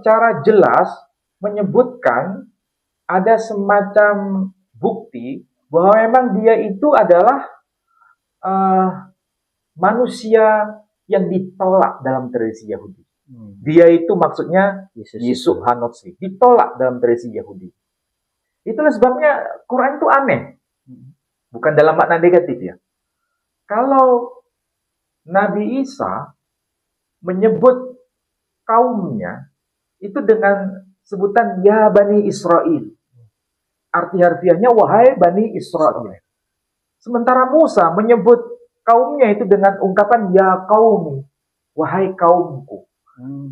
secara jelas menyebutkan ada semacam bukti bahwa memang dia itu adalah manusia yang ditolak dalam tradisi Yahudi. Dia itu maksudnya Yeshu HaNotzri, ditolak dalam tradisi Yahudi. Itulah sebabnya Quran itu aneh. Bukan dalam makna negatif ya. Kalau Nabi Isa menyebut kaumnya itu dengan sebutan Ya Bani Israel. Arti harfiahnya wahai Bani Israel. Sementara Musa menyebut kaumnya itu dengan ungkapan Ya Qaumi, wahai kaumku.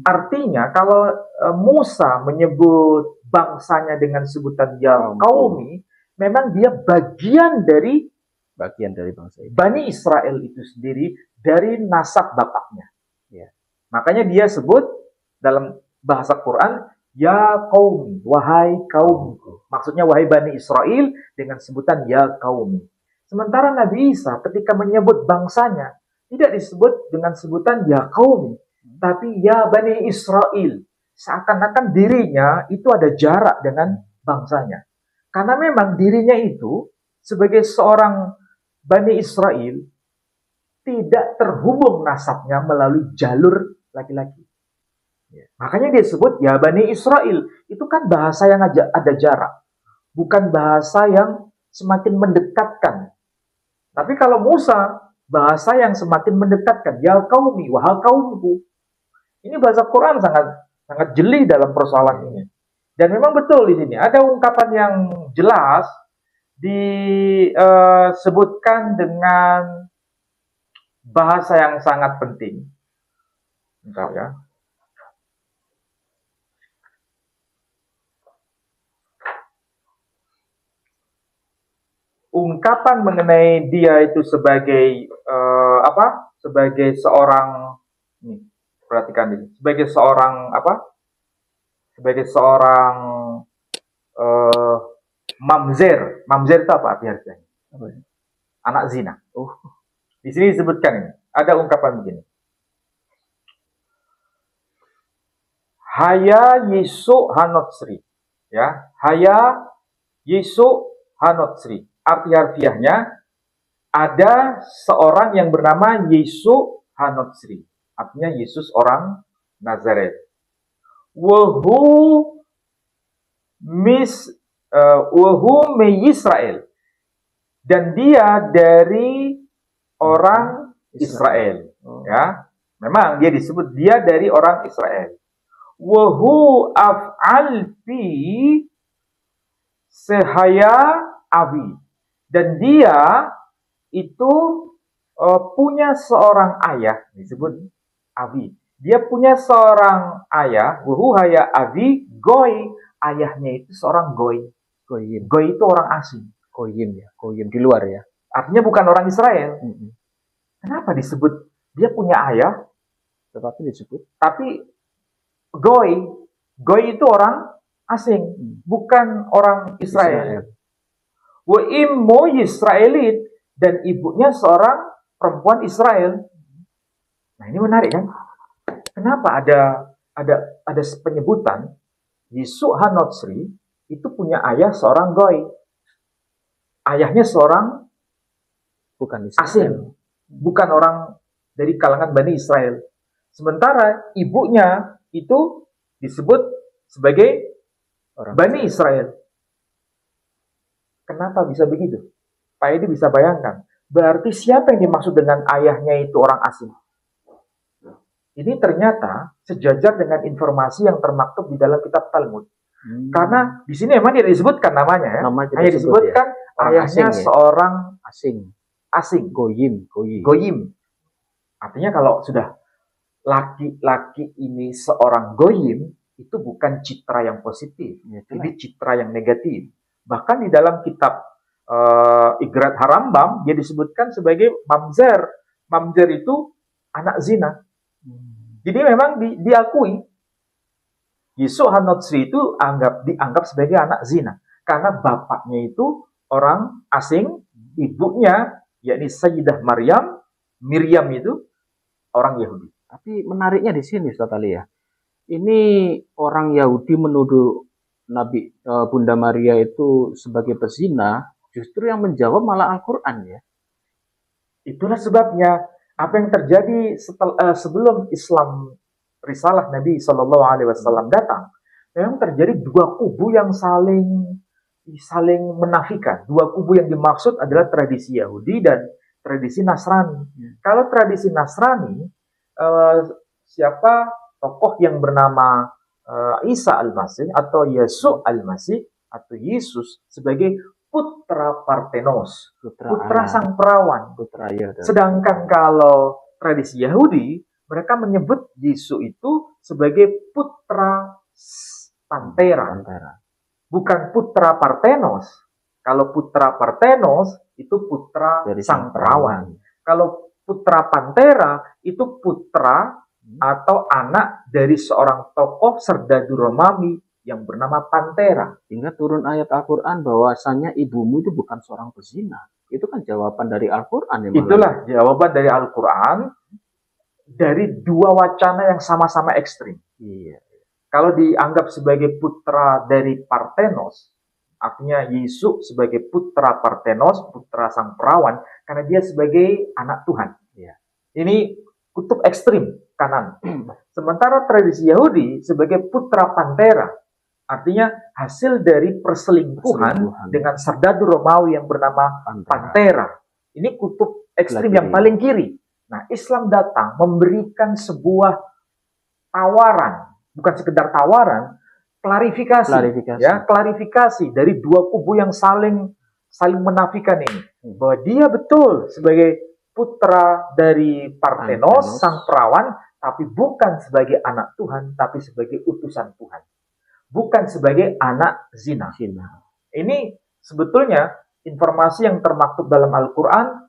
Artinya kalau Musa menyebut bangsanya dengan sebutan Ya Qaumi, memang dia bagian dari bangsa itu. Bani Israel itu sendiri dari nasab bapaknya. Ya. Makanya dia sebut dalam bahasa Quran Ya Qaumi, wahai kaumku. Maksudnya wahai Bani Israel dengan sebutan Ya Qaumi. Sementara Nabi Isa ketika menyebut bangsanya tidak disebut dengan sebutan Ya Qaumi, tapi Ya Bani Israel. Seakan-akan dirinya itu ada jarak dengan bangsanya. Karena memang dirinya itu sebagai seorang Bani Israel tidak terhubung nasabnya melalui jalur laki-laki. Makanya dia sebut Ya Bani Israel. Itu kan bahasa yang ada jarak. Bukan bahasa yang semakin mendekatkan. Tapi kalau Musa, bahasa yang semakin mendekatkan. Ya Qaumi, wahai kaumku. Ini bahasa Quran sangat jeli dalam persoalan ini. Dan memang betul di sini ada ungkapan yang jelas disebutkan dengan bahasa yang sangat penting. Bentar ya. Ungkapan mengenai dia itu sebagai sebagai seorang perhatikan ini, sebagai seorang sebagai seorang mamzer. Mamzer itu apa artinya? Anak zina. Di sini disebutkan ini. Ada ungkapan begini. Haya Yeshu HaNotzri. Ya, Haya Yeshu HaNotzri. Arti harfiahnya ada seorang yang bernama Yeshu HaNotzri. Artinya Yesus orang Nazaret. Wahu me Yisrael. Dan dia dari orang Israel. Ya, memang dia disebut dia dari orang Israel. Wahu af'al fi sehaya abi. Dan dia itu punya seorang ayah, disebut abi. Dia punya seorang ayah, wahu haya abi goy. Ayahnya itu seorang goy. Goyim. Goy itu orang asing. Goyim ya, goyim di luar ya. Artinya bukan orang Israel. Kenapa disebut dia punya ayah? Tetapi disebut. Tapi goy itu orang asing, bukan orang Israel. Wa immu Yisraelit, dan ibunya seorang perempuan Israel. Nah ini menarik kan? Kenapa ada penyebutan Yeshu HaNotzri itu punya ayah seorang goy. Ayahnya seorang bukan asing, bukan orang dari kalangan Bani Israel. Sementara ibunya itu disebut sebagai orang Bani Israel. Kenapa bisa begitu? Pak Edi bisa bayangkan. Berarti siapa yang dimaksud dengan ayahnya itu orang asing? Ini ternyata sejajar dengan informasi yang termaktub di dalam kitab Talmud. Karena di sini memang tidak disebutkan namanya ya. Hanya disebutkan ya. Ayahnya asing, seorang asing. Goyim. Artinya kalau sudah laki-laki ini seorang goyim, itu bukan citra yang positif. Ini citra yang negatif. Bahkan di dalam kitab Igrat Harambam, dia disebutkan sebagai mamzer. Mamzer itu anak zina. Jadi memang diakui Yeshu HaNotzri itu dianggap sebagai anak zina. Karena bapaknya itu orang asing, ibunya yakni Sayyidah Miriam itu orang Yahudi. Tapi menariknya di sini Ustaz Ali ya. Ini orang Yahudi menuduh Nabi Bunda Maria itu sebagai pezina, justru yang menjawab malah Al-Quran ya. Itulah sebabnya apa yang terjadi sebelum Islam risalah Nabi Shallallahu Alaihi Wasallam datang, memang terjadi dua kubu yang saling menafikan. Dua kubu yang dimaksud adalah tradisi Yahudi dan tradisi Nasrani. Kalau tradisi Nasrani, siapa tokoh yang bernama Isa Al-Masih atau Yesus Al-Masih atau Yesus sebagai putra Parthenos, putra sang perawan. Sedangkan kalau tradisi Yahudi, mereka menyebut Yesus itu sebagai putra Pantera. Bukan putra Parthenos. Kalau putra Parthenos itu putra dari sang perawan. Kalau putra Pantera itu putra atau anak dari seorang tokoh serdadu Romawi yang bernama Pantera. Hingga turun ayat Al-Quran bahwasanya ibumu itu bukan seorang pezina. Itu kan jawaban dari Al-Quran. Itulah jawaban dari Al-Quran dari dua wacana yang sama-sama ekstrim. Iya. Kalau dianggap sebagai putra dari Parthenos, artinya Yesus sebagai putra Parthenos, putra sang perawan, karena dia sebagai anak Tuhan. Iya. Ini kutub ekstrim kanan. Sementara tradisi Yahudi sebagai putra Pantera, artinya hasil dari perselingkuhan dengan serdadu Romawi yang bernama Pantera. Ini kutub ekstrim yang paling kiri. Nah, Islam datang memberikan sebuah tawaran, bukan sekedar tawaran, klarifikasi dari dua kubu yang saling menafikan ini. Bahwa dia betul sebagai putra dari Parthenos, sang perawan, tapi bukan sebagai anak Tuhan, tapi sebagai utusan Tuhan. Bukan sebagai anak zina. Ini sebetulnya informasi yang termaktub dalam Al-Quran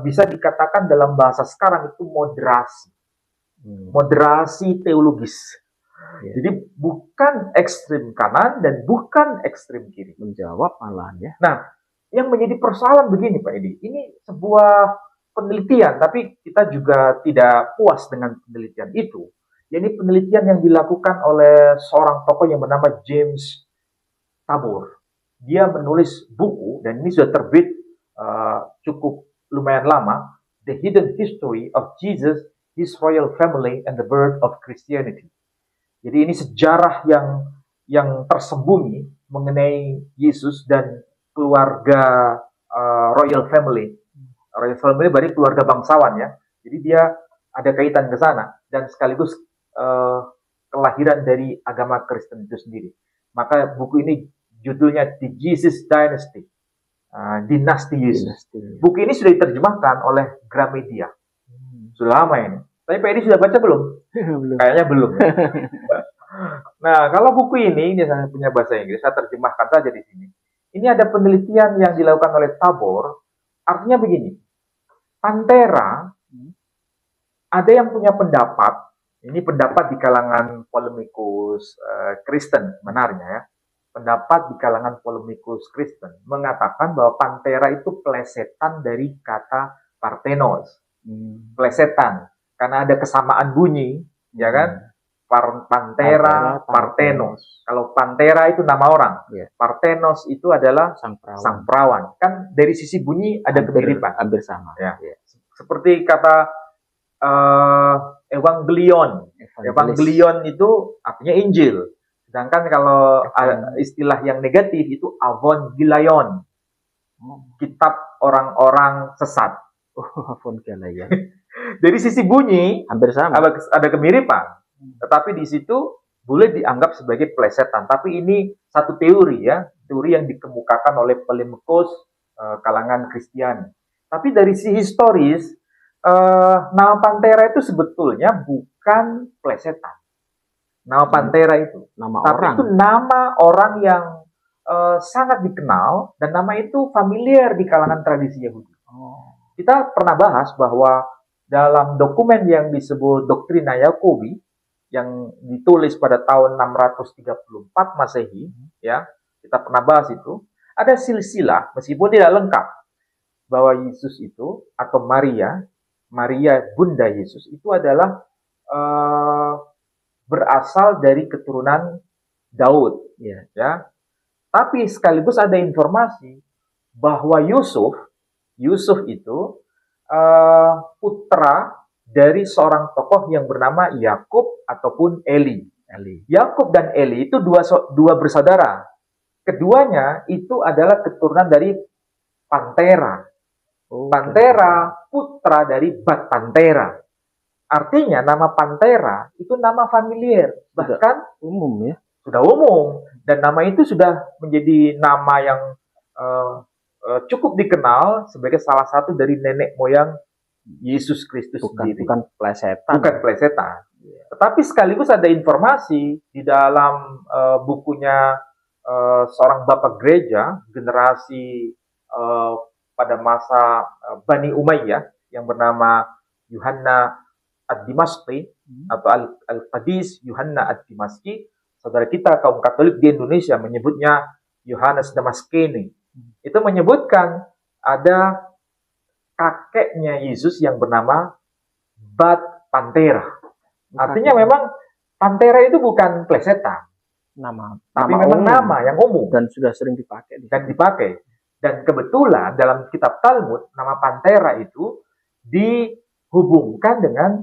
bisa dikatakan dalam bahasa sekarang itu moderasi teologis. Jadi bukan ekstrim kanan dan bukan ekstrim kiri. Menjawab malah ya. Nah, yang menjadi persoalan begini Pak Edi, ini sebuah penelitian, tapi kita juga tidak puas dengan penelitian itu. Ini penelitian yang dilakukan oleh seorang tokoh yang bernama James Tabor. Dia menulis buku, dan ini sudah terbit cukup lumayan lama, The Hidden History of Jesus, His Royal Family, and the Birth of Christianity. Jadi ini sejarah yang tersembunyi mengenai Yesus dan keluarga Royal Family. Royal Family berarti keluarga bangsawan ya. Jadi dia ada kaitan ke sana dan sekaligus kelahiran dari agama Kristen itu sendiri. Maka buku ini judulnya The Jesus Dynasty, Dinasti Yesus. Buku ini sudah diterjemahkan oleh Gramedia. Sudah lama ini. Tapi Pak Edi sudah baca belum? Belum. Kayaknya belum. Nah, kalau buku ini saya punya bahasa Inggris, saya terjemahkan saja di sini. Ini ada penelitian yang dilakukan oleh Tabor. Artinya begini, Pantera, ada yang punya pendapat, ini pendapat di kalangan polemikus Kristen, benarnya ya. Pendapat di kalangan polemikus Kristen mengatakan bahwa Pantera itu plesetan dari kata Parthenos. Plesetan, karena ada kesamaan bunyi, ya kan? Pantera, Parthenos. Kalau Pantera itu nama orang, Parthenos itu adalah sang perawan. Kan dari sisi bunyi ada kemiripan, hampir sama. Ya. Seperti kata Evangelion. Evangelion itu artinya Injil. Sedangkan kalau istilah yang negatif itu Evangelion, kitab orang-orang sesat. Evangelion. Dari sisi bunyi hampir sama. Ada kemiripan. Tetapi di situ boleh dianggap sebagai plesetan. Tapi ini satu teori ya, teori yang dikemukakan oleh polemikus kalangan Kristiani. Tapi dari sisi historis, nama Pantera itu sebetulnya bukan plesetan. Nama Pantera itu, tapi itu nama orang yang sangat dikenal dan nama itu familiar di kalangan tradisi Yahudi. Kita pernah bahas bahwa dalam dokumen yang disebut Doktrina Yakobi yang ditulis pada tahun 634 Masehi, ya, kita pernah bahas itu, ada silsilah, meskipun tidak lengkap, bahwa Yesus itu, atau Maria Bunda Yesus, itu adalah berasal dari keturunan Daud, ya. Tapi sekaligus ada informasi bahwa Yusuf itu putra dari seorang tokoh yang bernama Yakub ataupun Eli. Yakub dan Eli itu dua bersaudara. Keduanya itu adalah keturunan dari Pantera. Pantera putra dari Bat Pantera. Artinya nama Pantera itu nama familiar, bahkan umum ya. Sudah umum, dan nama itu sudah menjadi nama yang cukup dikenal sebagai salah satu dari nenek moyang Yesus Kristus sendiri. Bukan plesetan. Bukan plesetan. Tetapi sekaligus ada informasi di dalam bukunya seorang bapak gereja generasi pada masa Bani Umayyah yang bernama Yuhanna ad-Dimashqi atau Al-Qadis Yuhanna ad-Dimashqi. Saudara kita kaum Katolik di Indonesia menyebutnya Yohanes Damaskene. Itu menyebutkan ada kakeknya Yesus yang bernama Bat Pantera. Artinya memang Pantera itu bukan plesetan. Tapi memang nama yang umum. Dan sudah sering dipakai. Dan kebetulan dalam kitab Talmud, nama Pantera itu dihubungkan dengan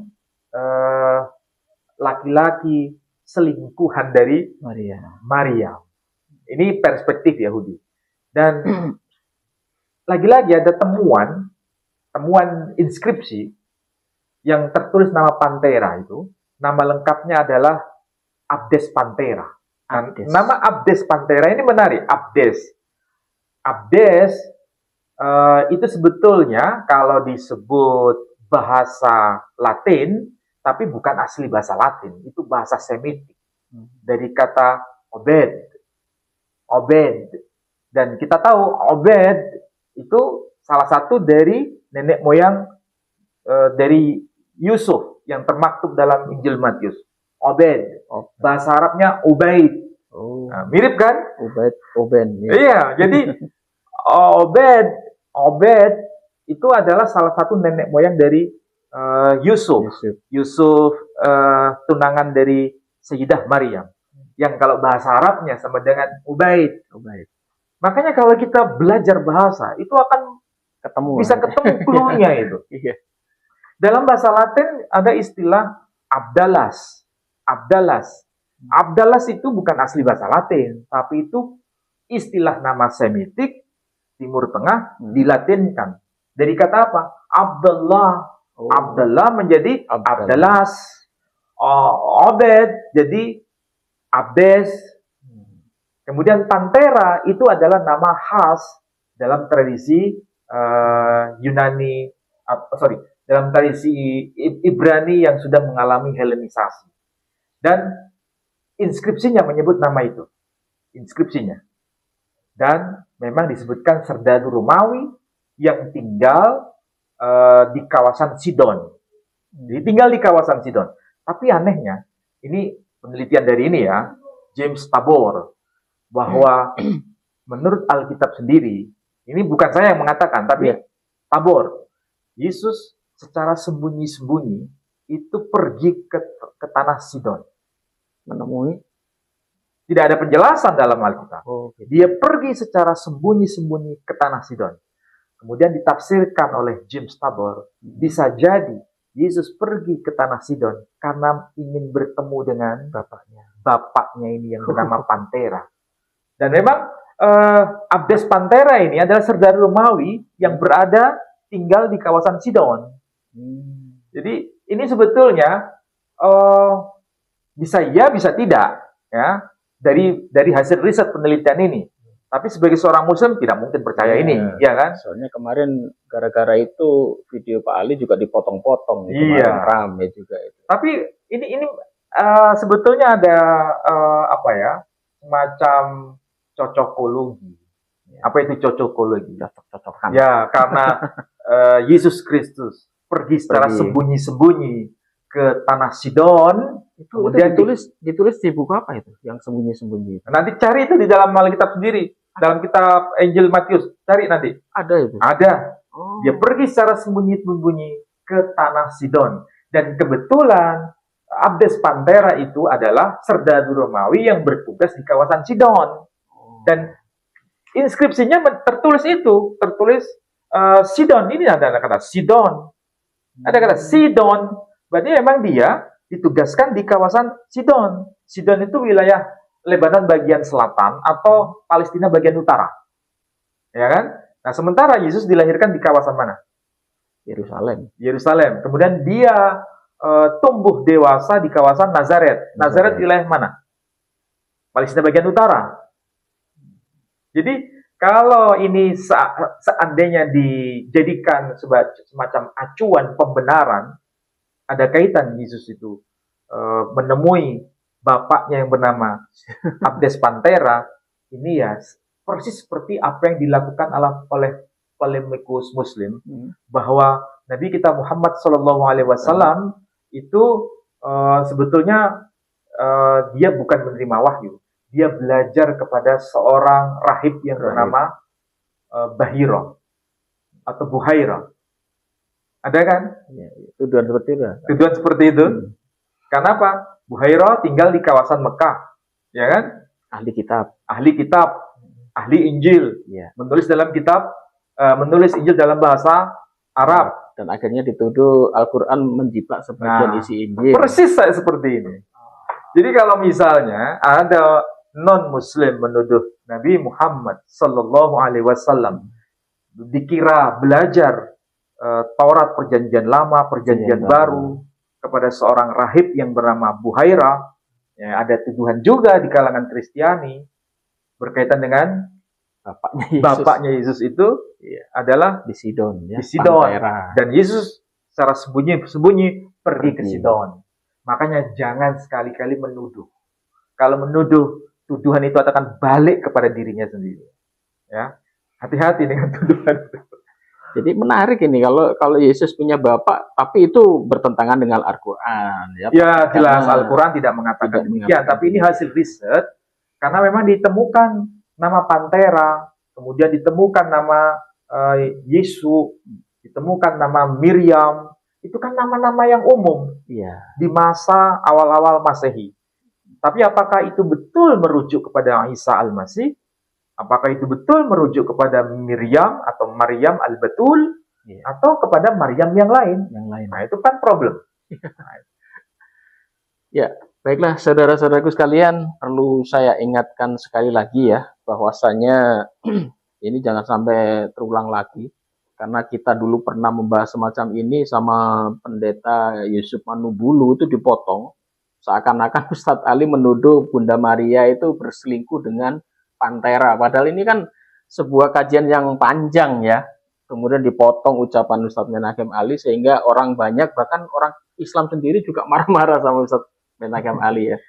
laki-laki selingkuhan dari Maria. Ini perspektif Yahudi. Dan lagi-lagi ada temuan inskripsi yang tertulis nama Pantera itu. Nama lengkapnya adalah Abdes Pantera. Nama Abdes Pantera ini menarik. Abdes itu sebetulnya kalau disebut bahasa Latin, tapi bukan asli bahasa Latin, itu bahasa Semitik. Dari kata Obed. Dan kita tahu Obed itu salah satu dari nenek moyang dari Yusuf yang termaktub dalam Injil Matius. Obed. Bahasa Arabnya Ubaid. Nah, mirip kan? Oben. Ya. Iya, jadi Obed itu adalah salah satu nenek moyang dari Yusuf tunangan dari Sayyidah Maryam, yang kalau bahasa Arabnya sama dengan Ubaid. Makanya kalau kita belajar bahasa itu akan bisa ketemu clue-nya itu. Dalam bahasa Latin ada istilah Abdalas. Abdalas itu bukan asli bahasa Latin, tapi itu istilah nama Semitik Timur Tengah dilatinkan. Dari kata apa? Abdullah menjadi Abdalas. Obed jadi Abdes. Kemudian Pantera itu adalah nama khas dalam tradisi dalam tradisi Ibrani yang sudah mengalami Helenisasi. Dan inskripsinya menyebut nama itu. Dan memang disebutkan serdadu Romawi yang tinggal di kawasan Sidon. Jadi tinggal di kawasan Sidon. Tapi anehnya, ini penelitian dari ini ya, James Tabor, bahwa menurut Alkitab sendiri, ini bukan saya yang mengatakan, tapi Tabor, Yesus secara sembunyi-sembunyi itu pergi ke tanah Sidon. Menemui? Tidak ada penjelasan dalam Alkitab. Dia pergi secara sembunyi-sembunyi ke tanah Sidon. Kemudian ditafsirkan oleh James Tabor, bisa jadi Yesus pergi ke tanah Sidon karena ingin bertemu dengan bapaknya ini yang bernama Pantera. Dan memang Abdes Pantera ini adalah serdadu Romawi yang tinggal di kawasan Sidon. Jadi ini sebetulnya bisa ya, bisa tidak, ya, dari hasil riset penelitian ini. Tapi sebagai seorang Muslim tidak mungkin percaya ini, ya kan? Soalnya kemarin gara-gara itu video Pak Ali juga dipotong-potong, rame juga itu. Tapi ini sebetulnya ada semacam cocokologi. Apa itu cocokologi? Cocok-cocokan. Ya, karena Yesus Kristus pergi secara sembunyi-sembunyi ke tanah Sidon. Kemudian ditulis di buku apa itu? Yang sembunyi-sembunyi. Nanti cari itu di dalam Alkitab sendiri. Dalam kitab Injil Matius. Cari nanti. Ada itu? Ada. Dia pergi secara sembunyi-sembunyi ke tanah Sidon. Dan kebetulan Abdes Pantera itu adalah serdadu Romawi yang bertugas di kawasan Sidon. Dan inskripsinya tertulis Sidon. Ini ada kata Sidon. Ada kata Sidon. Berarti memang dia ditugaskan di kawasan Sidon. Sidon itu wilayah Lebanon bagian selatan atau Palestina bagian utara. Ya kan? Nah, sementara Yesus dilahirkan di kawasan mana? Yerusalem. Kemudian dia tumbuh dewasa di kawasan Nazaret. Nazaret wilayah mana? Palestina bagian utara. Jadi kalau ini seandainya dijadikan semacam acuan pembenaran, ada kaitan Yesus itu menemui bapaknya yang bernama Abdes Pantera, ini ya persis seperti apa yang dilakukan oleh polemikus Muslim, bahwa Nabi kita Muhammad SAW itu sebetulnya dia bukan menerima wahyu, dia belajar kepada seorang rahib yang bernama Bahira atau Buhaira. Ada kan? Tuduhan seperti itu. Kenapa? Buhaira tinggal di kawasan Mekah, ya kan? Ahli kitab, ahli Injil, menulis Injil dalam bahasa Arab. Dan akhirnya dituduh Al-Quran menjiplak sebagian isi Injil. Persis seperti ini. Jadi kalau misalnya ada non-Muslim menuduh Nabi Muhammad Sallallahu Alaihi Wasallam dikira belajar Taurat Perjanjian Lama, Perjanjian Baru kepada seorang rahib yang bernama Buhaira, ya, ada tuduhan juga di kalangan Kristiani berkaitan dengan bapaknya Yesus itu adalah di Sidon, di Sidon. Dan Yesus secara sembunyi pergi ke Sidon. Makanya jangan sekali-kali menuduh. Kalau menuduh, tuduhan itu akan balik kepada dirinya sendiri. Ya, hati-hati dengan tuduhan. Jadi menarik ini kalau Yesus punya bapak, tapi itu bertentangan dengan Al-Quran. Ya jelas Al-Quran tidak mengatakan demikian. Tapi ini hasil riset karena memang ditemukan nama Pantera, kemudian ditemukan nama Yesus, ditemukan nama Miriam. Itu kan nama-nama yang umum di masa awal-awal Masehi. Tapi apakah itu betul merujuk kepada Isa Al-Masih? Apakah itu betul merujuk kepada Miriam atau Maryam Al-Batul? Atau kepada Maryam yang lain? Nah, itu kan problem. Ya, baiklah saudara-saudaraku sekalian, perlu saya ingatkan sekali lagi ya, bahwasanya ini jangan sampai terulang lagi. Karena kita dulu pernah membahas semacam ini sama pendeta Yusuf Manubulu, itu dipotong. Seakan-akan Ustadz Ali menuduh Bunda Maria itu berselingkuh dengan Pantera. Padahal ini kan sebuah kajian yang panjang ya. Kemudian dipotong ucapan Ustadz Menachem Ali sehingga orang banyak, bahkan orang Islam sendiri juga marah-marah sama Ustadz Menachem Ali ya.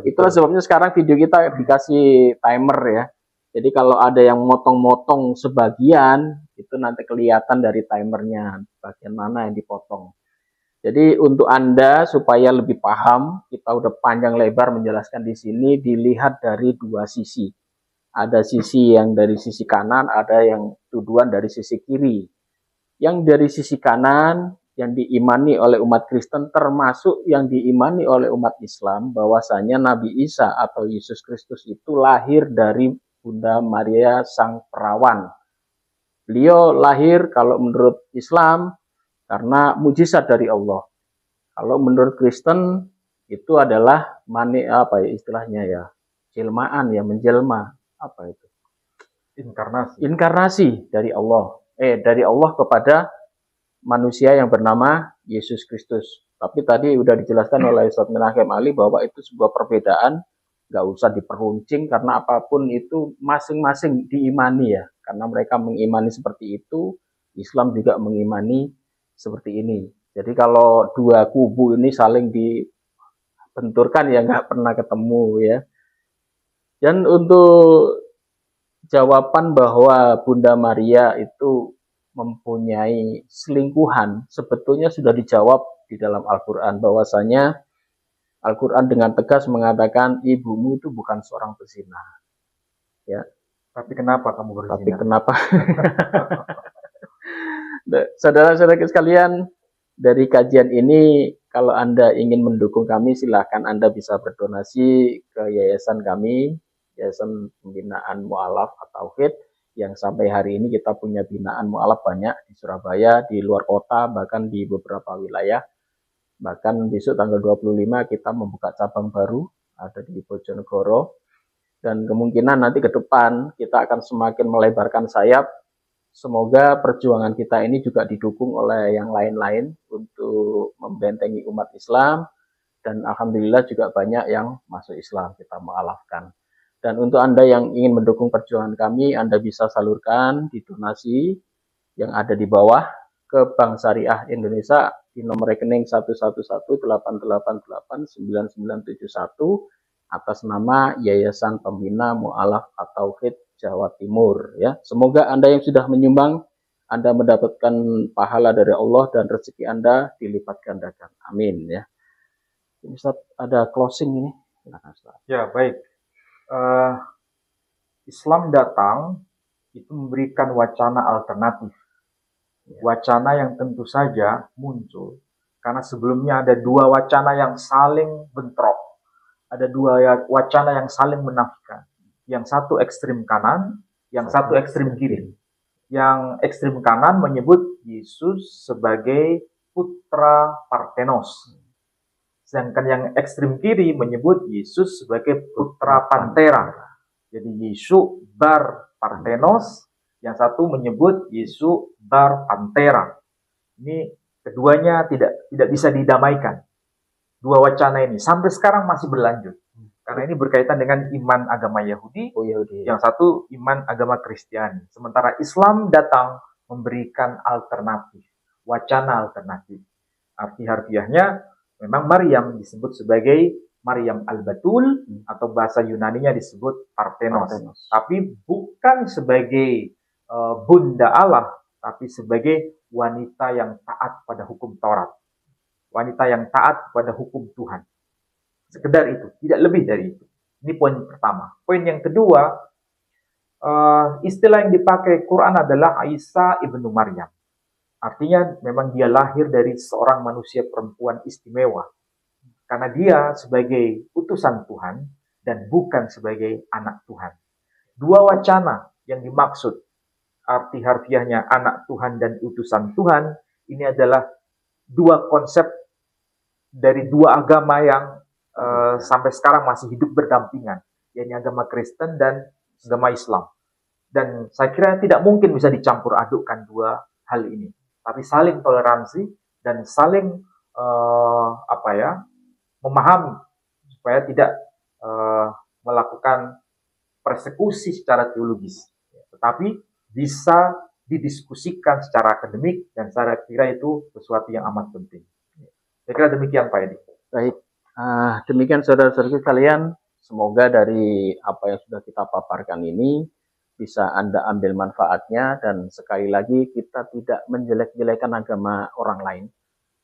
Itulah sebabnya sekarang video kita dikasih timer ya. Jadi kalau ada yang motong-motong sebagian, itu nanti kelihatan dari timernya bagian mana yang dipotong. Jadi untuk Anda supaya lebih paham, kita udah panjang lebar menjelaskan di sini, dilihat dari dua sisi. Ada sisi yang dari sisi kanan, ada yang tuduhan dari sisi kiri. Yang dari sisi kanan, yang diimani oleh umat Kristen, termasuk yang diimani oleh umat Islam, bahwasanya Nabi Isa atau Yesus Kristus itu lahir dari Bunda Maria Sang Perawan. Beliau lahir kalau menurut Islam karena mujizat dari Allah. Kalau menurut Kristen itu adalah istilahnya ya, jelmaan ya, menjelma. Apa itu? Inkarnasi dari Allah. Dari Allah kepada manusia yang bernama Yesus Kristus. Tapi tadi udah dijelaskan oleh Ustadz Menachem Ali bahwa itu sebuah perbedaan, nggak usah diperuncing karena apapun itu masing-masing diimani ya. Karena mereka mengimani seperti itu, Islam juga mengimani seperti ini. Jadi kalau dua kubu ini saling dibenturkan ya nggak pernah ketemu ya. Dan untuk jawaban bahwa Bunda Maria itu mempunyai selingkuhan, sebetulnya sudah dijawab di dalam Al-Quran, bahwasanya Al-Quran dengan tegas mengatakan ibumu itu bukan seorang pezina. Ya. Tapi kenapa kamu berzina? Tapi kenapa? Saudara-saudara sekalian, dari kajian ini Kalau Anda ingin mendukung kami, silahkan Anda bisa berdonasi ke yayasan kami, Yayasan Pembinaan Mu'alaf At-Tauhid, yang sampai hari ini kita punya binaan mu'alaf banyak di Surabaya, di luar kota, bahkan di beberapa wilayah. Bahkan besok tanggal 25 kita membuka cabang baru, ada di Bojonegoro. Dan kemungkinan nanti ke depan kita akan semakin melebarkan sayap. Semoga perjuangan kita ini juga didukung oleh yang lain-lain untuk membentengi umat Islam. Dan alhamdulillah juga banyak yang masuk Islam, kita mu'alafkan. Dan untuk Anda yang ingin mendukung perjuangan kami, Anda bisa salurkan di donasi yang ada di bawah ke Bank Syariah Indonesia di nomor rekening 11188889971 atas nama Yayasan Pembina Mu'alaf At-Tauhid Jawa Timur. Ya, semoga Anda yang sudah menyumbang, Anda mendapatkan pahala dari Allah dan rezeki Anda dilipat gandakan. Amin. Ya. Ini Ustaz, ada closing ini. Ya, baik. Islam datang itu memberikan wacana alternatif. Wacana yang tentu saja muncul karena sebelumnya ada dua wacana yang saling bentrok. Ada dua wacana yang saling menafikan. Yang satu ekstrim kanan, yang satu ekstrim kiri. Yang ekstrim kanan menyebut Yesus sebagai putra Parthenos. Sedangkan yang ekstrim kiri menyebut Yesus sebagai putra Pantera. Jadi Yesus bar Parthenos, yang satu menyebut Yesus bar Pantera. Ini keduanya tidak bisa didamaikan. Dua wacana ini sampai sekarang masih berlanjut. Karena ini berkaitan dengan iman agama Yahudi, yang satu iman agama Kristiani. Sementara Islam datang memberikan alternatif, wacana alternatif. Arti harfiahnya memang Maryam disebut sebagai Maryam Al-Batul, atau bahasa Yunaninya disebut Parthenos. Tapi bukan sebagai bunda Allah, tapi sebagai wanita yang taat pada hukum Taurat. Wanita yang taat pada hukum Tuhan. Sekedar itu, tidak lebih dari itu. Ini poin pertama. Poin yang kedua, istilah yang dipakai Quran adalah Isa ibnu Maryam. Artinya memang dia lahir dari seorang manusia perempuan istimewa. Karena dia sebagai utusan Tuhan dan bukan sebagai anak Tuhan. Dua wacana yang dimaksud, arti harfiahnya anak Tuhan dan utusan Tuhan, ini adalah dua konsep dari dua agama yang sampai sekarang masih hidup berdampingan, yaitu agama Kristen dan agama Islam. Dan saya kira tidak mungkin bisa dicampur adukkan dua hal ini, tapi saling toleransi dan saling memahami supaya tidak melakukan persekusi secara teologis, tetapi bisa didiskusikan secara akademik, dan saya kira itu sesuatu yang amat penting. Saya kira demikian Pak Edi. Baik, demikian saudara-saudara sekalian, semoga dari apa yang sudah kita paparkan ini bisa Anda ambil manfaatnya, dan sekali lagi kita tidak menjelek-jelekan agama orang lain,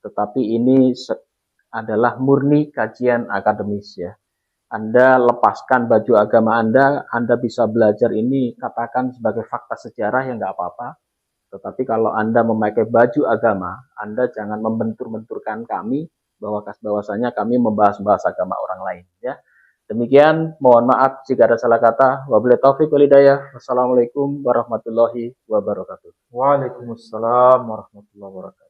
tetapi ini adalah murni kajian akademis ya. Anda lepaskan baju agama Anda bisa belajar ini katakan sebagai fakta sejarah, ya nggak apa-apa. Tetapi kalau Anda memakai baju agama, Anda jangan membentur-benturkan kami bahwasanya kami membahas agama orang lain ya. Demikian, mohon maaf jika ada salah kata. Wabillahi taufiq wal hidayah. Wassalamualaikum warahmatullahi wabarakatuh. Waalaikumsalam warahmatullahi wabarakatuh.